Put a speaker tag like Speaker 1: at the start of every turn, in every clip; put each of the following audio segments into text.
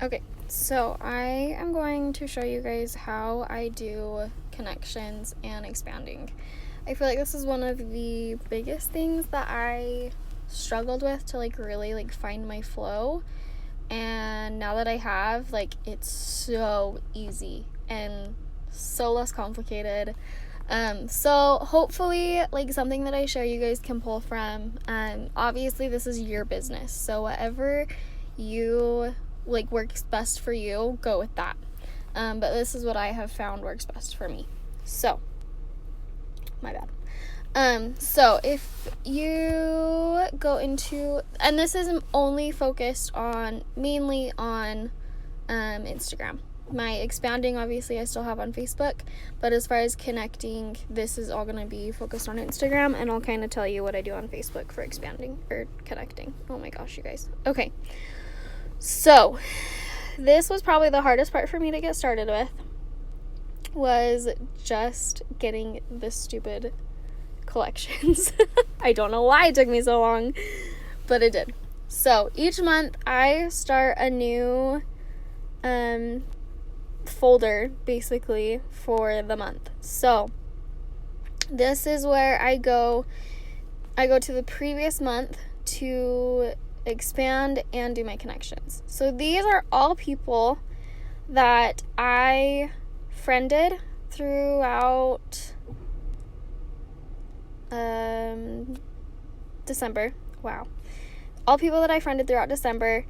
Speaker 1: Okay, so I am going to show you guys how I do connections and expanding. I feel like this is one of the biggest things that I struggled with to really find my flow. And now that I have, it's so easy and so less complicated. So hopefully something that I share you guys can pull from. Obviously this is your business, so whatever you works best for you, go with that. But this is what I have found works best for me. So, my bad. So if you go into, and this is only focused on, mainly on, Instagram. My expanding, obviously, I still have on Facebook, but as far as connecting, this is all going to be focused on Instagram, and I'll kind of tell you what I do on Facebook for expanding, or connecting. Oh my gosh, you guys. Okay. So, this was probably the hardest part for me to get started with, was just getting this stupid collections. I don't know why it took me so long, but it did. So each month I start a new folder basically for the month. So this is where I go to the previous month to expand and do my connections. So these are all people that I friended throughout December. Wow. All people that I friended throughout December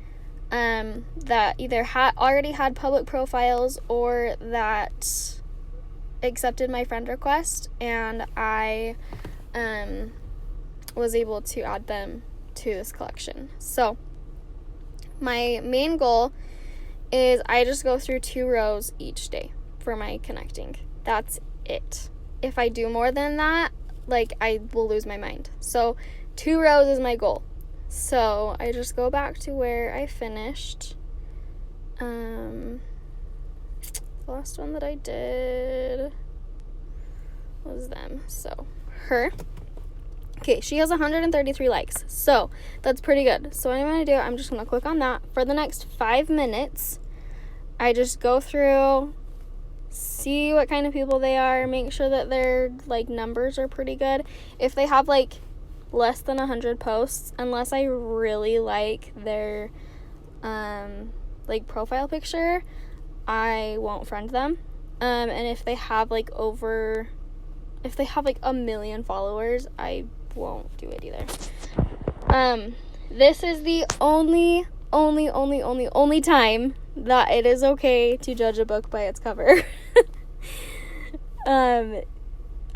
Speaker 1: that either already had public profiles or that accepted my friend request, and I was able to add them to this collection. So my main goal is I just go through 2 rows each day for my connecting. That's it. If I do more than that, I will lose my mind. So 2 rows is my goal. So I just go back to where I finished. The last one that I did was them. So her. Okay, she has 133 likes. So that's pretty good. So what I'm going to do, I'm just going to click on that. For the next 5 minutes, I just go through, see what kind of people they are, make sure that their numbers are pretty good. If they have less than 100 posts, unless I really like their profile picture, I won't friend them. And if they have if they have 1 million followers, I won't do it either. This is the only time that it is okay to judge a book by its cover.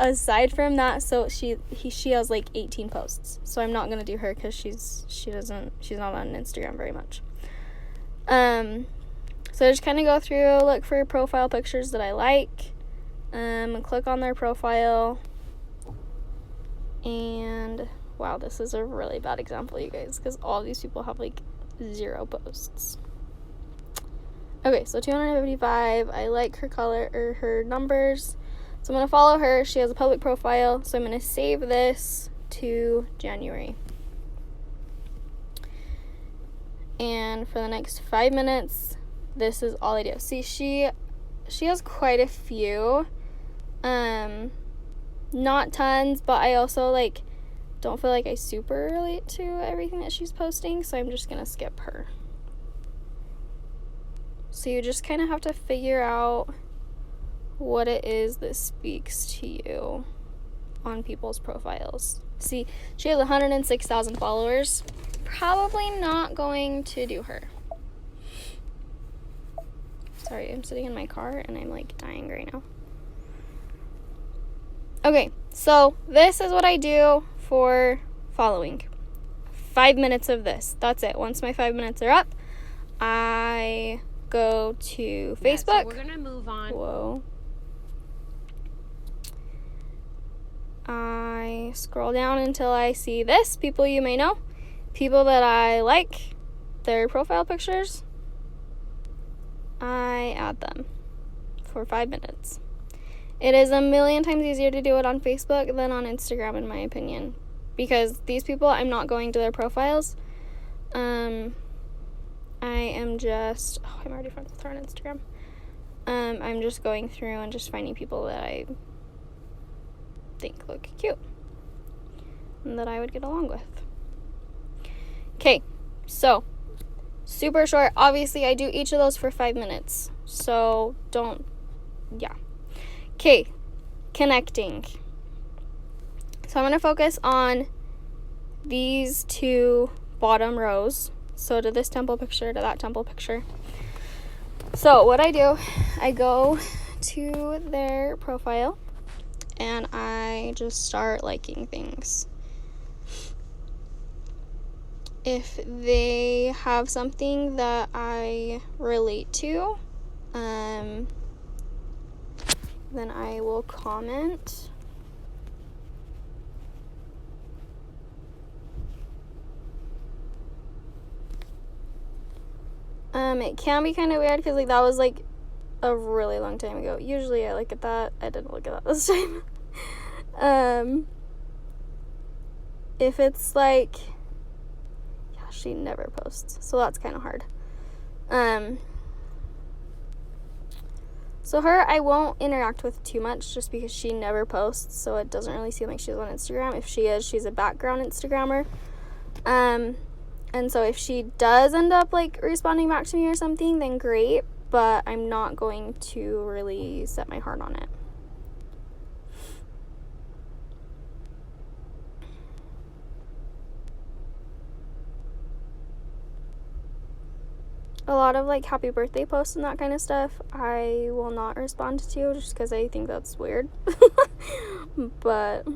Speaker 1: Aside from that, so she has 18 posts, so I'm not gonna do her because she's not on Instagram very much. So I just kind of go through, look for profile pictures that I like, click on their profile, and wow, this is a really bad example, you guys, because all of these people have 0 posts. Okay, so 255. I like her color or her numbers, so I'm going to follow her. She has a public profile, so I'm going to save this to January. And for the next 5 minutes, this is all I do. See, she has quite a few, not tons, but I also don't feel like I super relate to everything that she's posting, so I'm just going to skip her. So you just kind of have to figure out what it is that speaks to you on people's profiles. See, she has 106,000 followers. Probably not going to do her. Sorry, I'm sitting in my car and I'm dying right now. Okay, so this is what I do for following. 5 minutes of this. That's it. Once my 5 minutes are up, I go to Facebook.
Speaker 2: Yeah, so we're gonna move on.
Speaker 1: Whoa. I scroll down until I see this. People you may know. People that I like, their profile pictures. I add them for 5 minutes. It is a million times easier to do it on Facebook than on Instagram, in my opinion. Because these people, I'm not going to their profiles. I am just, I'm already friends with her on Instagram. I'm just going through and just finding people that I think look cute and that I would get along with. Okay, so super short. Obviously, I do each of those for 5 minutes, so yeah. Okay, connecting. So I'm going to focus on these 2 bottom rows. So to this temple picture, to that temple picture. So what I do, I go to their profile and I just start liking things. If they have something that I relate to, then I will comment. It can be kind of weird because, like, that was, like, a really long time ago. Usually I look at that. I didn't look at that this time. If it's, like, yeah, she never posts, so that's kind of hard. So her, I won't interact with too much just because she never posts, so it doesn't really seem like she's on Instagram. If she is, she's a background Instagrammer. And so if she does end up, like, responding back to me or something, then great, but I'm not going to really set my heart on it. A lot of, like, happy birthday posts and that kind of stuff, I will not respond to just because I think that's weird. But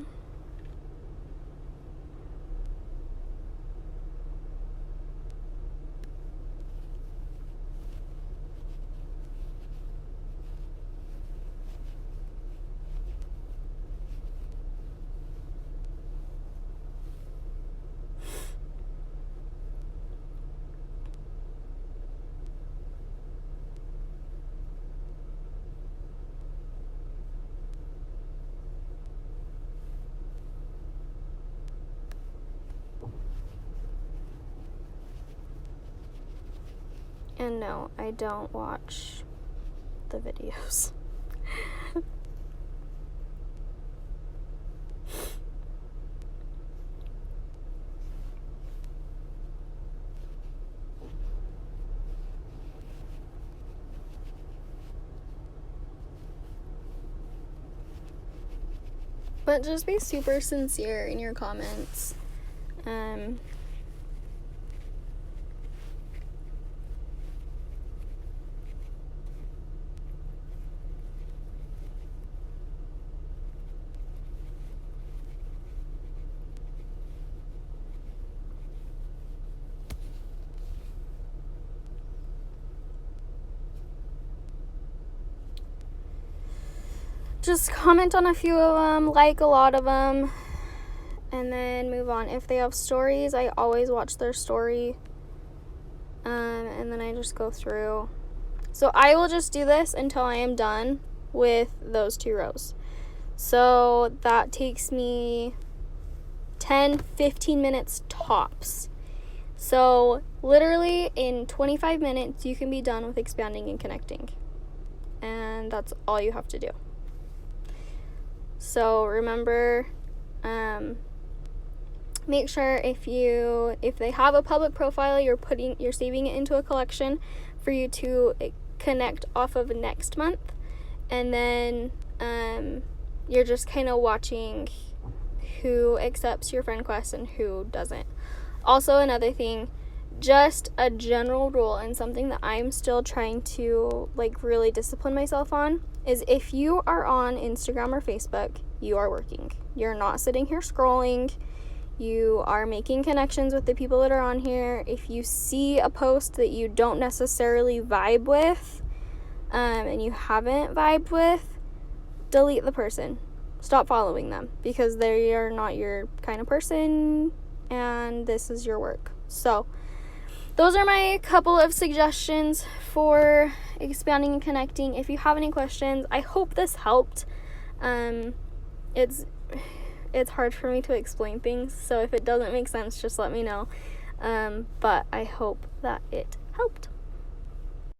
Speaker 1: and no, I don't watch the videos. But just be super sincere in your comments. Just comment on a few of them, like a lot of them, and then move on. If they have stories, I always watch their story, and then I just go through. So I will just do this until I am done with those 2 rows. So that takes me 10-15 minutes tops. So literally in 25 minutes you can be done with expanding and connecting, and that's all you have to do. So remember, make sure if they have a public profile, you're saving it into a collection for you to connect off of next month, and then you're just kind of watching who accepts your friend request and who doesn't. Also, another thing, just a general rule and something that I'm still trying to, like, really discipline myself on is if you are on Instagram or Facebook, you are working. You're not sitting here scrolling. You are making connections with the people that are on here. If you see a post that you don't necessarily vibe with, and you haven't vibed with, delete the person. Stop following them because they are not your kind of person and this is your work. So those are my couple of suggestions for expanding and connecting. If you have any questions, I hope this helped. It's hard for me to explain things, so if it doesn't make sense, just let me know. But I hope that it helped.